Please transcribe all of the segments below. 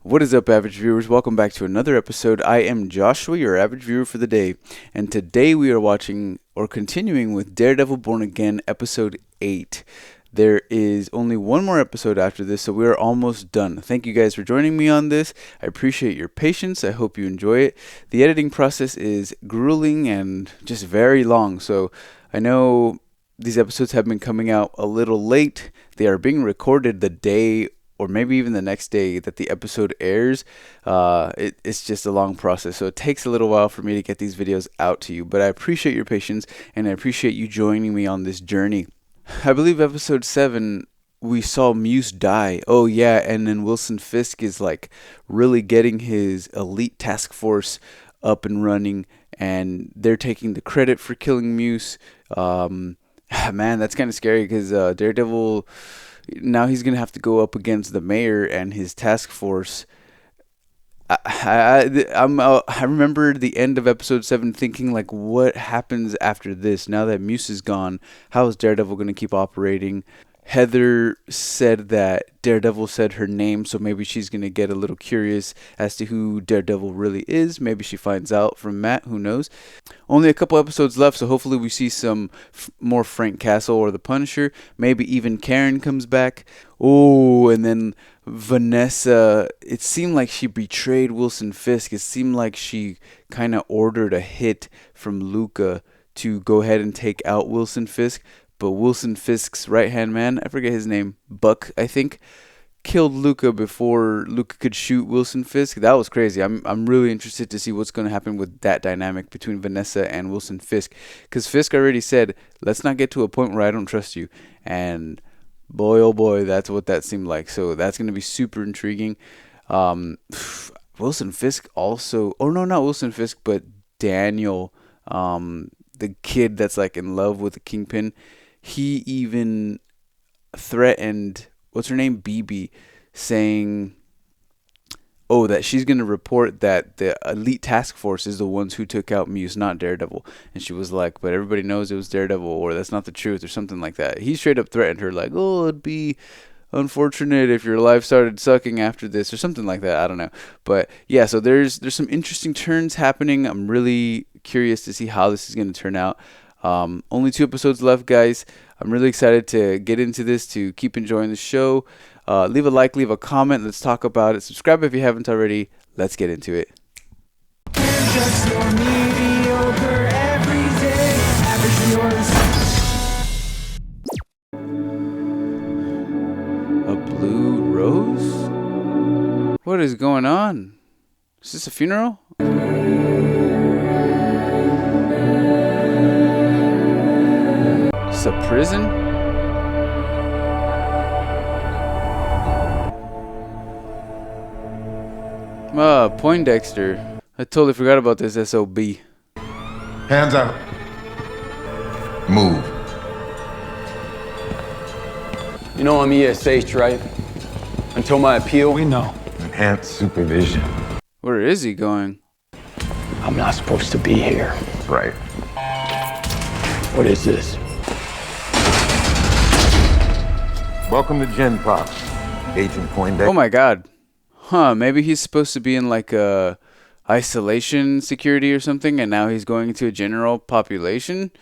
What is up, average viewers? Welcome back to another episode. I am Joshua, your average viewer for the day, and today we are watching or continuing with Daredevil Born Again episode 8. There is only one more episode after this, so we are almost done. Thank you guys for joining me on this. I appreciate your patience. I hope you enjoy it. The editing process is grueling and just very long, so I know these episodes have been coming out a little late. They are being recorded the day or maybe even the next day that the episode airs. It's just a long process, so it takes a little while for me to get these videos out to you, but I appreciate your patience and I appreciate you joining me on this journey. I believe episode 7 we saw Muse die. Oh yeah, and then Wilson Fisk is like really getting his elite task force up and running, and they're taking the credit for killing Muse. Man, that's kind of scary because Daredevil, now he's going to have to go up against the mayor and his task force. I remember the end of episode 7 thinking, like, what happens after this? Now that Muse is gone, how is Daredevil going to keep operating? Heather said that Daredevil said her name, so maybe she's going to get a little curious as to who Daredevil really is. Maybe she finds out from Matt, who knows. Only a couple episodes left, so hopefully we see some more Frank Castle or the Punisher. Maybe even Karen comes back. Oh, and then Vanessa, it seemed like she betrayed Wilson Fisk. It seemed like she kind of ordered a hit from Luca to go ahead and take out Wilson Fisk. But Wilson Fisk's right-hand man, I forget his name, Buck, I think, killed Luca before Luca could shoot Wilson Fisk. That was crazy. I'm really interested to see what's going to happen with that dynamic between Vanessa and Wilson Fisk. Because Fisk already said, let's not get to a point where I don't trust you. And boy, oh boy, that's what that seemed like. So that's going to be super intriguing. Wilson Fisk also, oh no, not Wilson Fisk, but Daniel, the kid that's like in love with the Kingpin. He even threatened, what's her name, BB, saying, oh, that she's going to report that the elite task force is the ones who took out Muse, not Daredevil. And she was like, but everybody knows it was Daredevil, or that's not the truth, or something like that. He straight up threatened her, like, oh, it'd be unfortunate if your life started sucking after this, or something like that. I don't know. But yeah, so there's some interesting turns happening. I'm really curious to see how this is going to turn out. Only 2 episodes left, guys. I'm really excited to get into this, to keep enjoying the show. Leave a like, leave a comment. Let's talk about it. Subscribe if you haven't already. Let's get into it. Just your mediocre everyday average viewers. A blue rose? What is going on? Is this a funeral? A prison? Poindexter. I totally forgot about this SOB. Hands up. Move. You know I'm ESH, right? Until my appeal? We know. Enhanced supervision. Where is he going? I'm not supposed to be here. Right. What is this? Welcome to Gen Pop, Agent Poindexter. Oh my god. Huh, maybe he's supposed to be in like a isolation security or something, and now he's going into a general population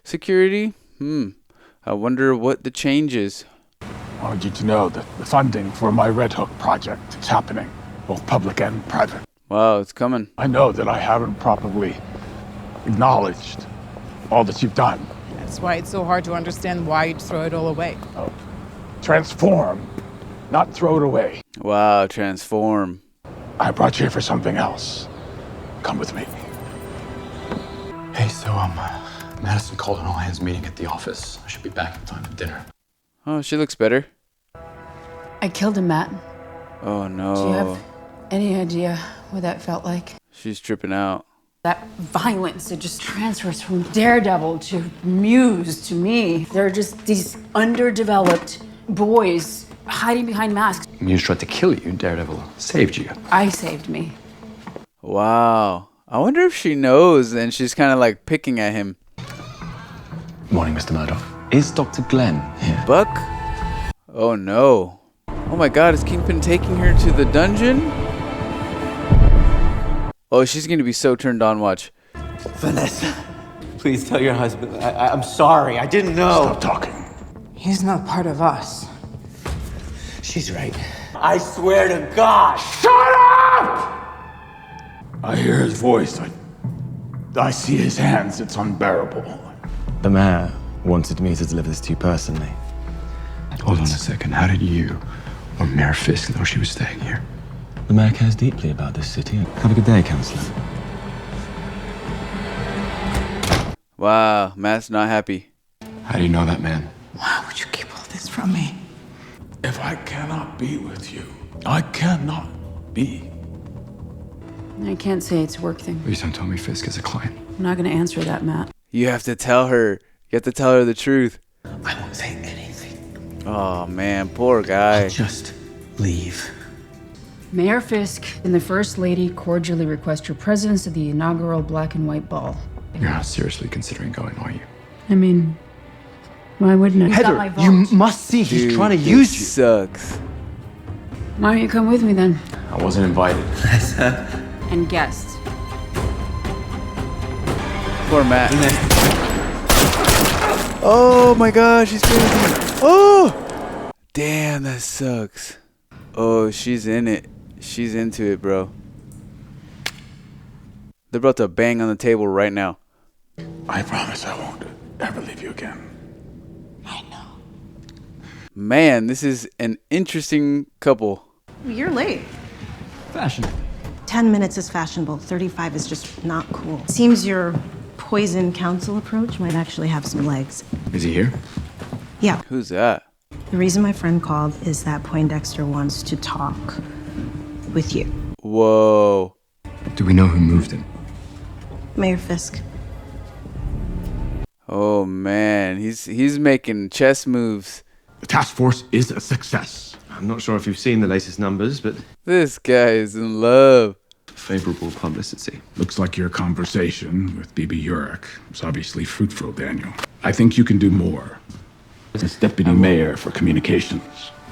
security? I wonder what the change is. I wanted you to know that the funding for my Red Hook project is happening, both public and private. Wow, it's coming. I know that I haven't properly acknowledged all that you've done. That's why it's so hard to understand why you'd throw it all away. Oh. Transform, not throw it away. Wow, transform. I brought you here for something else. Come with me. Hey, so Madison called an all-hands meeting at the office. I should be back in time for dinner. Oh, she looks better. I killed him, Matt. Oh no. Do you have any idea what that felt like? She's tripping out. That violence, it just transfers from Daredevil to Muse to me. They're just these underdeveloped boys hiding behind masks. Muse tried to kill you. Daredevil saved you. I saved me. Wow. I wonder if she knows and she's kind of like picking at him. Morning, Mr. Murdoch. Is Dr. Glenn here? Buck? Oh no. Oh my god, is Kingpin taking her to the dungeon? Oh, she's gonna be so turned on. Watch. Vanessa, please tell your husband. I'm sorry. I didn't know. Stop talking. He's not part of us. She's right. I swear to God. Shut up! I hear his voice. I see his hands. It's unbearable. The mayor wanted me to deliver this to you personally. Hold on a second. How did you or Mayor Fisk know she was staying here? The mayor cares deeply about this city. Have a good day, Councillor. Wow, Matt's not happy. How do you know that man? Why would you keep all this from me? If I cannot be with you, I cannot be. I can't say it's a work thing. Please don't tell me Fisk is a client. I'm not going to answer that, Matt. You have to tell her. You have to tell her the truth. I won't say anything. Oh man, poor guy. Just leave. Mayor Fisk and the First Lady cordially request your presence at the inaugural Black and White Ball. You're not seriously considering going, are you? I mean, why wouldn't I? He's got my vote. You must see he's Dude, trying to this use you. sucks. Why don't you come with me then? I wasn't invited. And guests. Poor Matt. Oh my gosh, she's crazy. Oh! Damn, that sucks. Oh, she's in it. She's into it, bro. They're about to bang on the table right now. I promise I won't ever leave you again. Man, this is an interesting couple. You're late. Fashion. 10 minutes is fashionable, 35 is just not cool. Seems your poison council approach might actually have some legs. Is he here? Yeah. Who's that? The reason my friend called is that Poindexter wants to talk with you. Whoa. Do we know who moved him? Mayor Fisk. Oh man, he's making chess moves. The task force is a success. I'm not sure if you've seen the latest numbers, but This guy is in love. favorable publicity. Looks like your conversation with BB Urich was obviously fruitful, Daniel. I think you can do more. As deputy mayor for communications,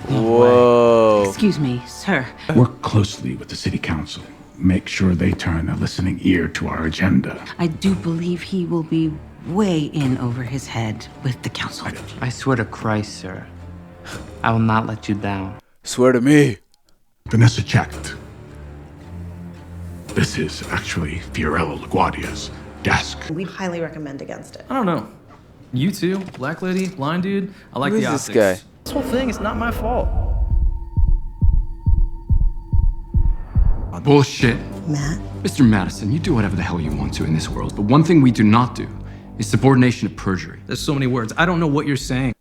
Whoa. Excuse me, sir. work closely with the city council. Make sure they turn a listening ear to our agenda. I do believe he will be way in over his head with the council. I swear to Christ, sir. I will not let you down. Swear to me. Vanessa checked. This is actually Fiorello LaGuardia's desk. We highly recommend against it. I don't know. You two, black lady, blind dude, I like Who the is optics. this guy? This whole thing is not my fault. Bullshit. Matt? Mr. Madison, you do whatever the hell you want to in this world, but one thing we do not do is subordination of perjury. There's so many words. I don't know what you're saying.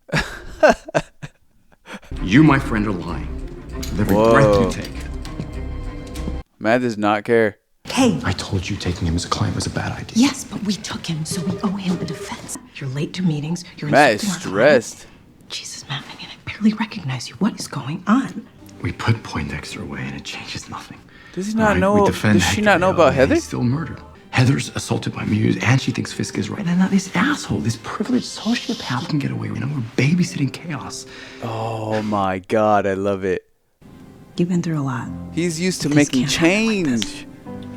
You, my friend, are lying. With every Whoa. breath you take. Matt does not care. Hey, I told you taking him as a client was a bad idea. yes, but we took him, so we owe him a defense. You're late to meetings. You're Matt is insulting our stressed. client. Jesus, Matt, I mean, I barely recognize you. What is going on? We put Poindexter away and it changes nothing. Does he All not right, know? we defend Does she Hector not know Hill, about and Heather? He's still murdered. Heather's assaulted by Muse, and she thinks Fisk is right. And now this asshole, this privileged sociopath can get away with it. We're babysitting chaos. Oh my god, I love it. You've been through a lot. He's used to This making can't happen like this. change.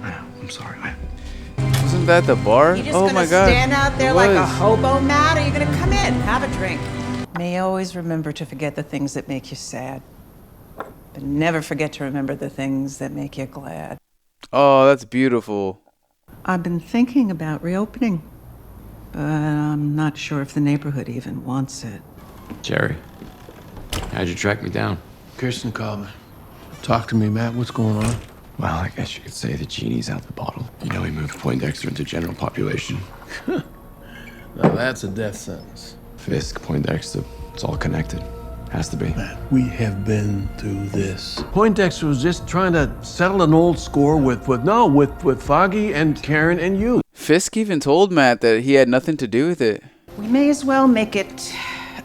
I know, I'm sorry. Wasn't that the bar? You just Oh gonna my god. stand out there It like a was. hobo, Matt? Or are you gonna come in, have a drink? May you always remember to forget the things that make you sad, but never forget to remember the things that make you glad. Oh, that's beautiful. I've been thinking about reopening, but I'm not sure if the neighborhood even wants it. Jerry, how'd you track me down? Kirsten called me. Talk to me, Matt. What's going on? Well, I guess you could say the genie's out the bottle. You know, he moved Poindexter into general population. Now that's a death sentence. Fisk, Poindexter, it's all connected. Has to be. We have been through this. Poindexter was just trying to settle an old score with Foggy and Karen and you. Fisk even told Matt that he had nothing to do with it. We may as well make it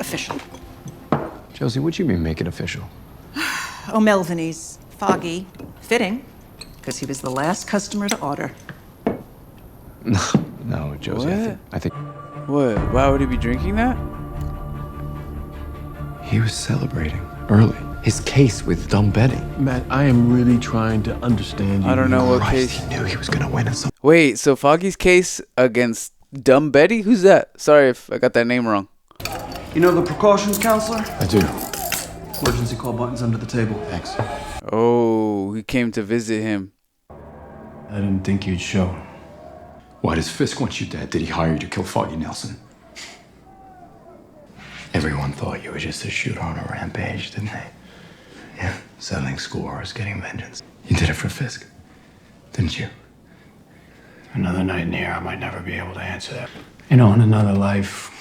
official. Josie, what'd you mean make it official? O'Melveny's Foggy, fitting, because he was the last customer to order. No, Josie, What? I think What? Why would he be drinking that? he was celebrating early. His case with dumb Betty. Matt, I am really trying to understand you. I don't know what Christ, case. he knew he was gonna win and so Wait, so Foggy's case against Dumb Betty? Who's that? Sorry if I got that name wrong. You know the precautions counselor? I do. Emergency call button's under the table. Thanks. Oh, he came to visit him. I didn't think you'd show. Why does Fisk want you dead? Did he hire you to kill Foggy Nelson? Everyone thought you were just a shooter on a rampage, didn't they? Yeah, settling scores, getting vengeance. You did it for Fisk, didn't you? Another night in here, I might never be able to answer that. You know, in another life,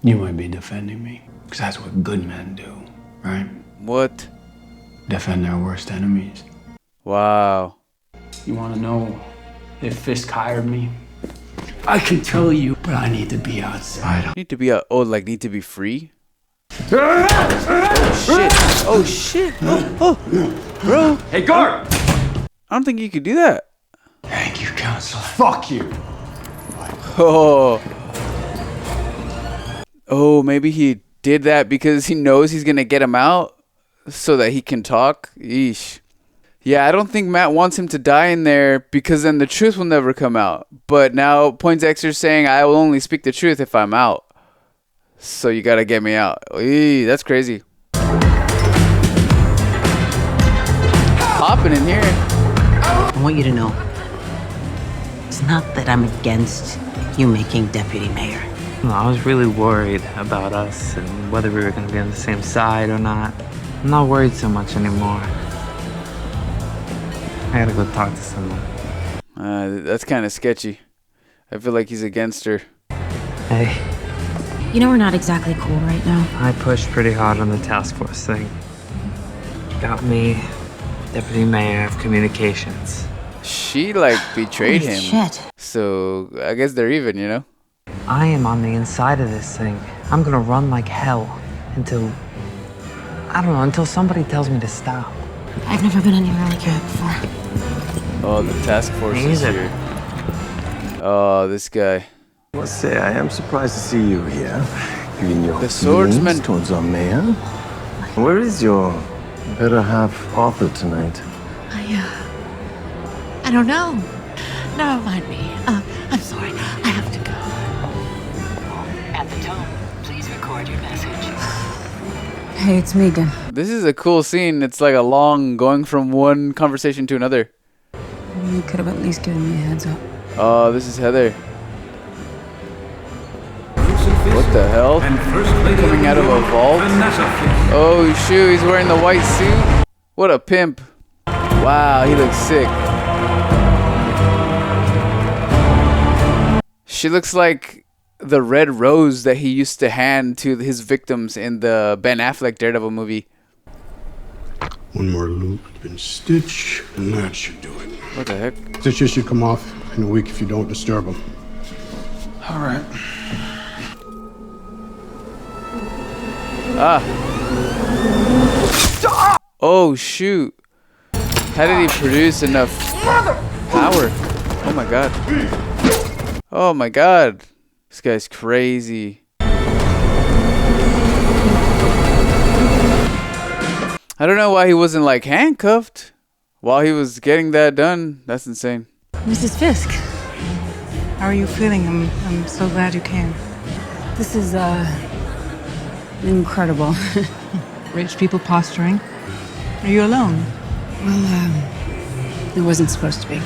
you might be defending me. Because that's what good men do, right? What? Defend their worst enemies. Wow. You want to know if Fisk hired me? I can tell you, but I need to be outside. Need to be need to be free? Oh shit. Oh shit. Oh, bro. Hey, guard! I don't think you could do that. Thank you, counselor. Fuck you! Oh. Oh, maybe he did that because he knows he's gonna get him out so that he can talk. Yeesh. Yeah, I don't think Matt wants him to die in there because then the truth will never come out. But now Poindexter's saying I will only speak the truth if I'm out. So you gotta get me out. Eee, that's crazy. Hopping in here. I want you to know, it's not that I'm against you making deputy mayor. No, I was really worried about us and whether we were going to be on the same side or not. I'm not worried so much anymore. I gotta go talk to someone. That's kind of sketchy. I feel like he's against her. Hey. You know we're not exactly cool right now. I pushed pretty hard on the task force thing. Got me deputy mayor of communications. She betrayed Holy him. shit. So I guess they're even, you know? I am on the inside of this thing. I'm gonna run like hell until, I don't know, until somebody tells me to stop. I've never been anywhere like you before. Oh, the task force is here. Oh, this guy. I must say, I am surprised to see you here. Giving your The swordsman. feelings towards our mayor. Where is your better half Arthur tonight? I don't know. Never mind me. I'm sorry. I have to go. At the tone, please record your message. Hey, it's Megan. This is a cool scene. It's like a long going from one conversation to another. You could have at least given me a heads up. Oh, this is Heather. What the hell? Coming out of a vault? Oh shoot, he's wearing the white suit. What a pimp. Wow, he looks sick. She looks like the red rose that he used to hand to his victims in the Ben Affleck Daredevil movie. One more loop and stitch, and that should do it. What the heck? Stitches should come off in a week if you don't disturb them. All right. Ah. Oh shoot. How did he produce enough power? Oh my god. Oh my god. This guy's crazy. I don't know why he wasn't handcuffed while he was getting that done. That's insane. Mrs. Fisk, how are you feeling? I'm so glad you came. This is, incredible. Rich people posturing. Are you alone? Well, it wasn't supposed to be.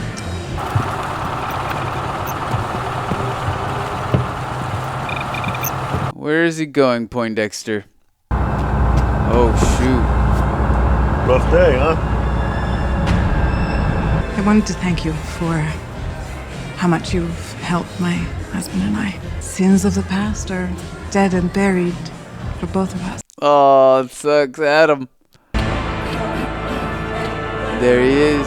Where is he going, Poindexter? Oh, shoot. Rough day, huh? I wanted to thank you for how much you've helped my husband and I. Sins of the past are dead and buried for both of us. Oh, it sucks. Adam. There he is.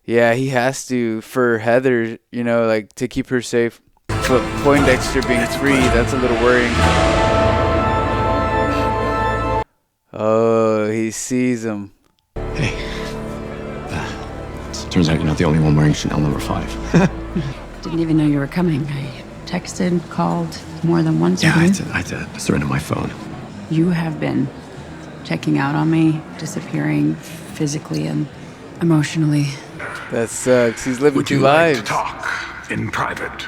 Yeah, he has to for Heather, to keep her safe. But Poindexter being free, that's a little worrying. Oh, he sees him. Hey. Turns out you're not the only one wearing Chanel number 5. Didn't even know you were coming. I texted, called more than once. Yeah, I surrendered my phone. You have been checking out on me, disappearing physically and emotionally. That sucks. He's living Would two you like lives. to talk in private?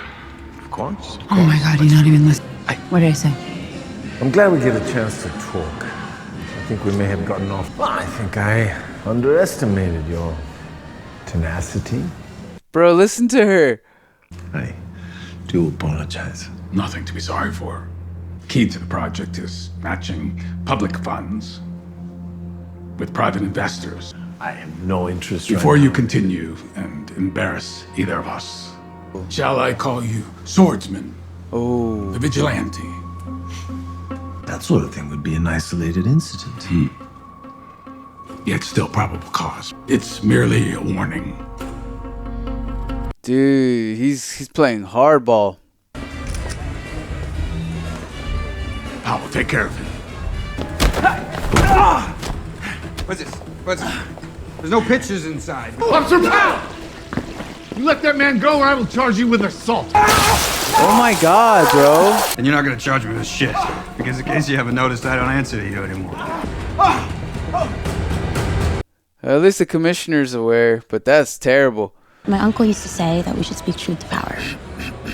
Of course. Oh my God, you're not even listening. What did I say? I'm glad we get a chance to talk. I think we may have gotten off. Well, I think I underestimated your tenacity. Bro, listen to her. I do apologize. Nothing to be sorry for. Key to the project is matching public funds with private investors. I have no interest Before right you now. continue and embarrass either of us, shall I call you swordsman? Oh. The vigilante? That sort of thing would be an isolated incident. Yet still probable cause. It's merely a warning. Dude, he's playing hardball. I will take care of it. What's this? What's this? There's no pictures inside. Officer Powell! You let that man go or I will charge you with assault. Oh my God, bro. And you're not gonna charge me with shit. Because in case you haven't noticed, I don't answer to you anymore. At least the commissioner's aware, but that's terrible. My uncle used to say that we should speak truth to power.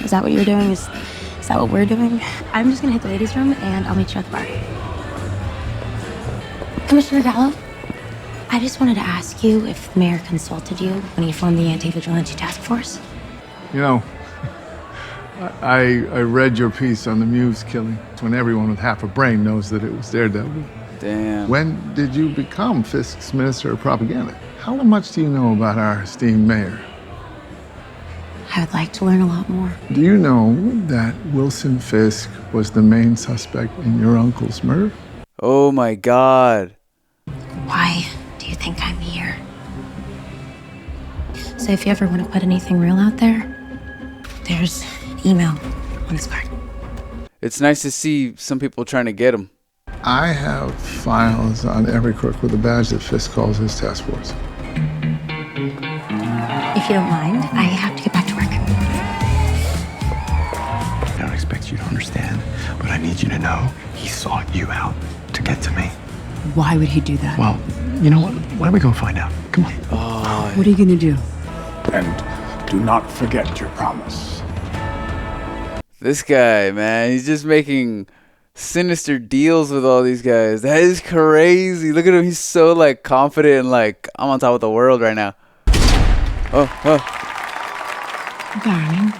Is that what you're doing? Is that what we're doing? I'm just gonna hit the ladies' room and I'll meet you at the bar. Commissioner Gallo, I just wanted to ask you if the mayor consulted you when he formed the anti-vigilante task force. You know, I read your piece on the Muse killing. It's when everyone with half a brain knows that it was Daredevil. Damn. When did you become Fisk's Minister of Propaganda? How much do you know about our esteemed mayor? I would like to learn a lot more. Do you know that Wilson Fisk was the main suspect in your uncle's murder? Oh my God. Why do you think I'm here? So if you ever want to put anything real out there, there's an email on this card. It's nice to see some people trying to get him. I have files on every crook with a badge that Fisk calls his task force. If you don't mind, I have to get back to work. I don't expect you to understand, but I need you to know he sought you out to get to me. Why would he do that? Well, you know what? Why don't we go find out? Come on. What are you gonna do? And do not forget your promise. This guy, man, he's just making sinister deals with all these guys. That is crazy. Look at him. He's so like confident and like, I'm on top of the world right now. Oh. Darling,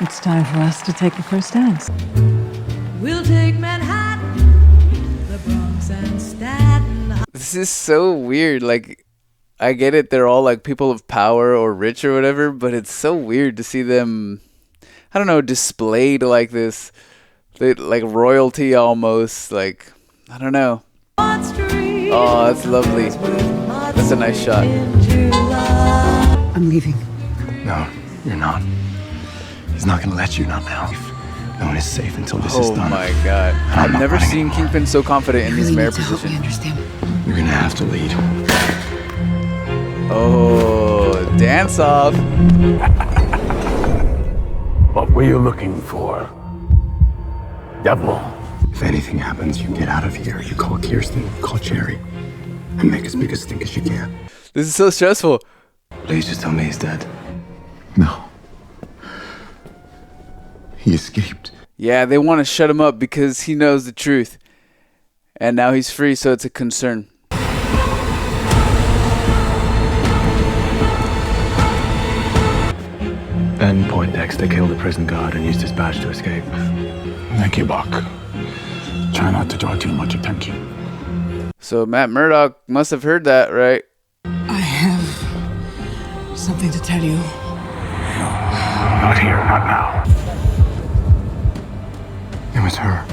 it's time for us to take the first dance. We'll take Manhattan, the Bronx and Staten. This is so weird. Like, I get it. They're all like people of power or rich or whatever, but it's so weird to see them, I don't know, displayed like this. Like royalty almost. Like, I don't know. Oh, that's lovely. That's a nice shot. I'm leaving. No, you're not. He's not gonna let you, not now. No one is safe until this is done. Oh my God. I've never seen Kingpin so confident in his mayor position. You're gonna have to lead. Oh, dance off. What were you looking for? Devil. If anything happens, you get out of here. You call Kirsten, call Jerry, and make as big a stink as you can. This is so stressful. Please just tell me he's dead. No. He escaped. Yeah, they want to shut him up because he knows the truth. And now he's free, so it's a concern. Ben Poindexter killed a prison guard and used his badge to escape. Thank you, Buck. Try not to draw too much attention. So Matt Murdock must have heard that, right? I have something to tell you. Not here, not now. It was her.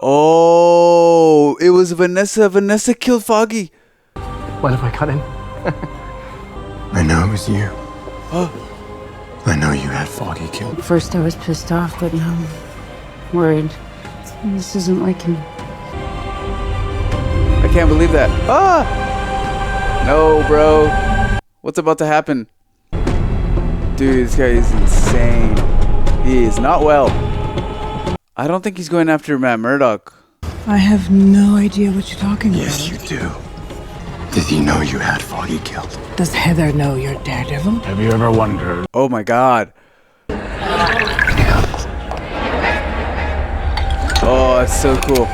Oh, it was Vanessa. Vanessa killed Foggy. What if I cut in? I know it was you. I know you had Foggy killed. First I was pissed off, but now I'm worried. This isn't like him. I can't believe that. Ah! No, bro. What's about to happen? Dude, this guy is insane. He is not well. I don't think he's going after Matt Murdock. I have no idea what you're talking about. Yes, you do. Did he know you had Foggy killed? Does Heather know you're Daredevil? Have you ever wondered? Oh my god. Oh, that's so cool.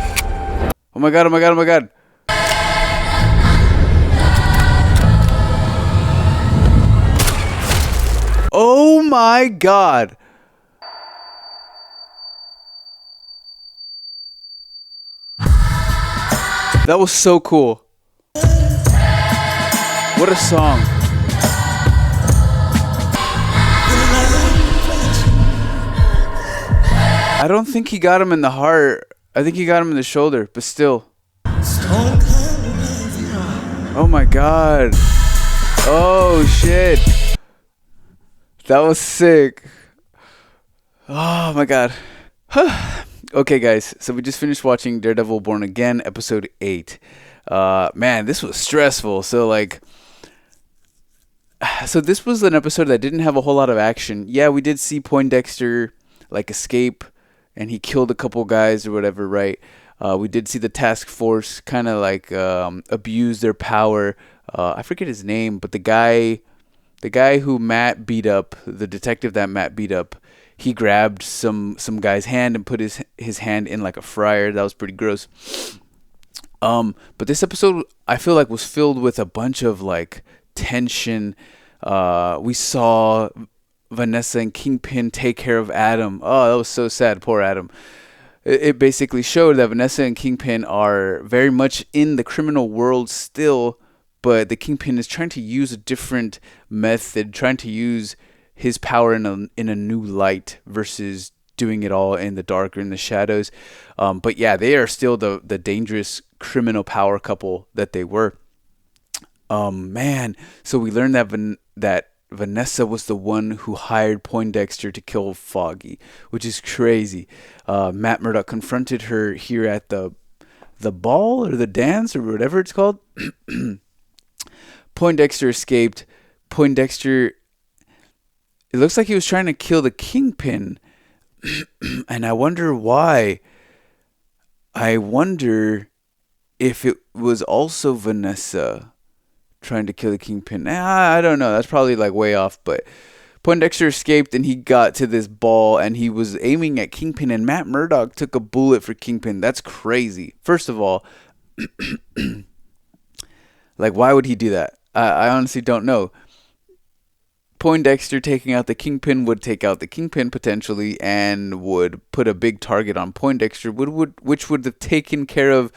Oh my god, oh my god, oh my god. Oh my god. That was so cool. What a song. I don't think he got him in the heart. I think he got him in the shoulder, but still. Oh my god. Oh shit. That was sick. Oh my god. Okay, guys. So we just finished watching Daredevil Born Again, episode 8. Man, this was stressful. So this was an episode that didn't have a whole lot of action. Yeah, we did see Poindexter escape, and he killed a couple guys or whatever, right? We did see the task force kind of abuse their power. I forget his name, but the guy who Matt beat up, the detective that Matt beat up, he grabbed some guy's hand and put his hand in like a fryer. That was pretty gross. But this episode, I feel like, was filled with a bunch of tension. We saw Vanessa and Kingpin take care of Adam. Oh, that was so sad. Poor Adam. It basically showed that Vanessa and Kingpin are very much in the criminal world still, but the Kingpin is trying to use a different method, trying to use his power in a new light versus doing it all in the dark or in the shadows. But yeah, they are still the dangerous criminal power couple that they were. Man, so we learned that Vanessa was the one who hired Poindexter to kill Foggy, which is crazy. Matt Murdock confronted her here at the ball or the dance or whatever it's called. Poindexter escaped. Poindexter, it looks like he was trying to kill the Kingpin. And I wonder why. I wonder if it was also Vanessa trying to kill the Kingpin. I don't know. That's probably way off. But Poindexter escaped and he got to this ball and he was aiming at Kingpin. And Matt Murdock took a bullet for Kingpin. That's crazy. First of all, why would he do that? I honestly don't know. Poindexter taking out the Kingpin would take out the Kingpin potentially and would put a big target on Poindexter, which would have taken care of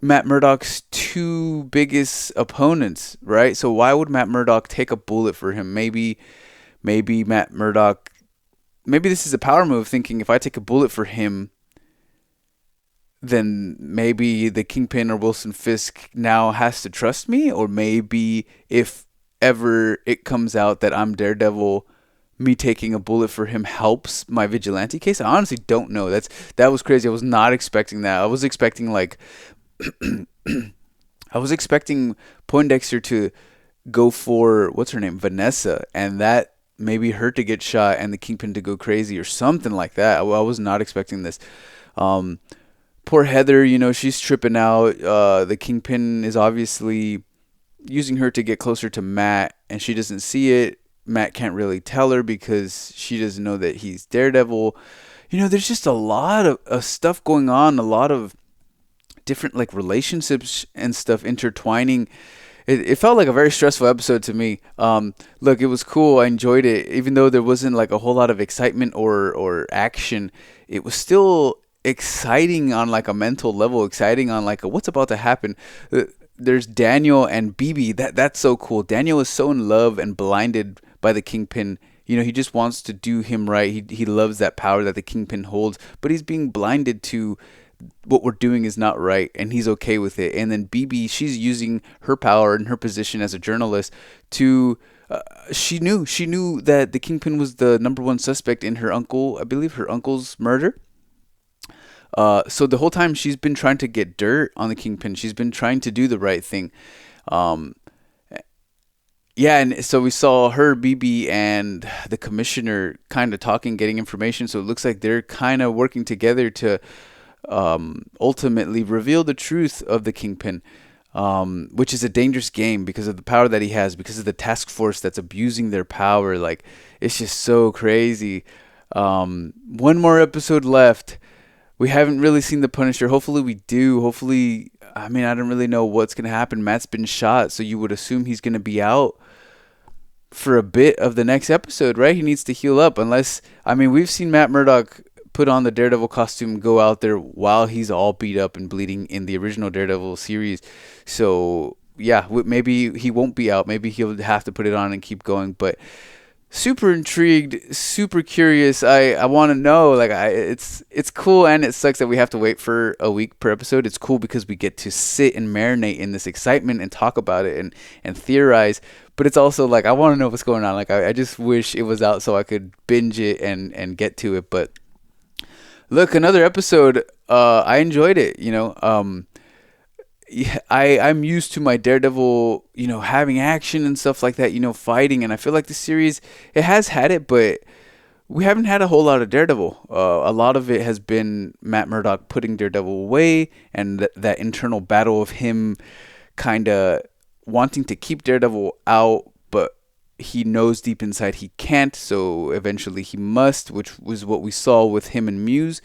Matt Murdock's two biggest opponents, right? So why would Matt Murdock take a bullet for him? Maybe Matt Murdock, maybe this is a power move, thinking if I take a bullet for him, then maybe the Kingpin or Wilson Fisk now has to trust me, or maybe if ever it comes out that I'm Daredevil, me taking a bullet for him helps my vigilante case. I honestly don't know. That was crazy. I was not expecting that. I was expecting I was expecting Poindexter to go for what's her name, Vanessa, and that maybe her to get shot and the Kingpin to go crazy or something like that. I was not expecting this. Poor Heather, she's tripping out. The Kingpin is obviously using her to get closer to Matt, and she doesn't see it. Matt can't really tell her because she doesn't know that he's Daredevil. There's just a lot of stuff going on, a lot of different relationships and stuff intertwining. It felt like a very stressful episode to me. Look, it was cool. I enjoyed it. Even though there wasn't a whole lot of excitement or action, it was still exciting on a mental level, exciting on what's about to happen. There's Daniel and BB. That's so cool. Daniel is so in love and blinded by the Kingpin. He just wants to do him right. He loves that power that the Kingpin holds, but he's being blinded to what we're doing is not right, and he's okay with it. And then BB, she's using her power and her position as a journalist to she knew that the Kingpin was the number one suspect in her uncle's murder. So the whole time she's been trying to get dirt on the Kingpin. She's been trying to do the right thing. Yeah, and so we saw her, BB, and the commissioner kind of talking, getting information. So it looks like they're kind of working together to ultimately reveal the truth of the Kingpin, which is a dangerous game because of the power that he has, because of the task force that's abusing their power. Like, it's just so crazy. One more episode left. We haven't really seen the Punisher. Hopefully we do. Hopefully, I mean, I don't really know what's going to happen. Matt's been shot, so you would assume he's going to be out for a bit of the next episode, right? He needs to heal up, unless, I mean, we've seen Matt Murdock put on the Daredevil costume, go out there while he's all beat up and bleeding in the original Daredevil series. So yeah, maybe he won't be out. Maybe he'll have to put it on and keep going. But super intrigued, super curious. I want to know. Like, it's cool, and it sucks that we have to wait for a week per episode. It's cool because we get to sit and marinate in this excitement and talk about it and theorize. But it's also like, I want to know what's going on. Like, I just wish it was out so I could binge it and get to it. But look, another episode. I enjoyed it. Yeah, I'm used to my Daredevil, having action and stuff like that, fighting. And I feel like the series, it has had it, but we haven't had a whole lot of Daredevil. A lot of it has been Matt Murdock putting Daredevil away, and that internal battle of him kind of wanting to keep Daredevil out, but he knows deep inside he can't, so eventually he must, which was what we saw with him and Muse.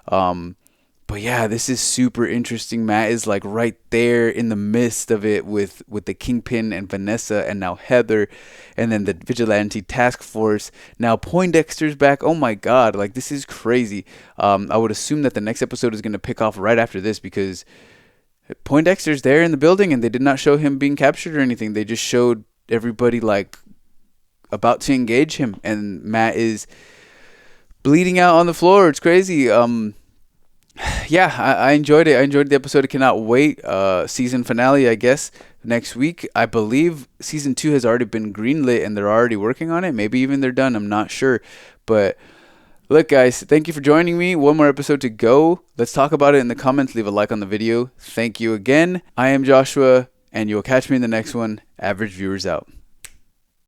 But yeah, this is super interesting. Matt is like right there in the midst of it with the Kingpin and Vanessa and now Heather, and then the Vigilante Task Force. Now Poindexter's back. Oh my God, like, this is crazy. I would assume that the next episode is going to pick off right after this, because Poindexter's there in the building, and they did not show him being captured or anything. They just showed everybody like about to engage him, and Matt is bleeding out on the floor. It's crazy. Yeah, I enjoyed it. I enjoyed the episode. I cannot wait. Season finale, I guess, next week. I believe season 2 has already been greenlit and they're already working on it. Maybe even they're done. I'm not sure. But look, guys, thank you for joining me. One more episode to go. Let's talk about it in the comments. Leave a like on the video. Thank you again. I am Joshua, and you'll catch me in the next one. Average Viewers out.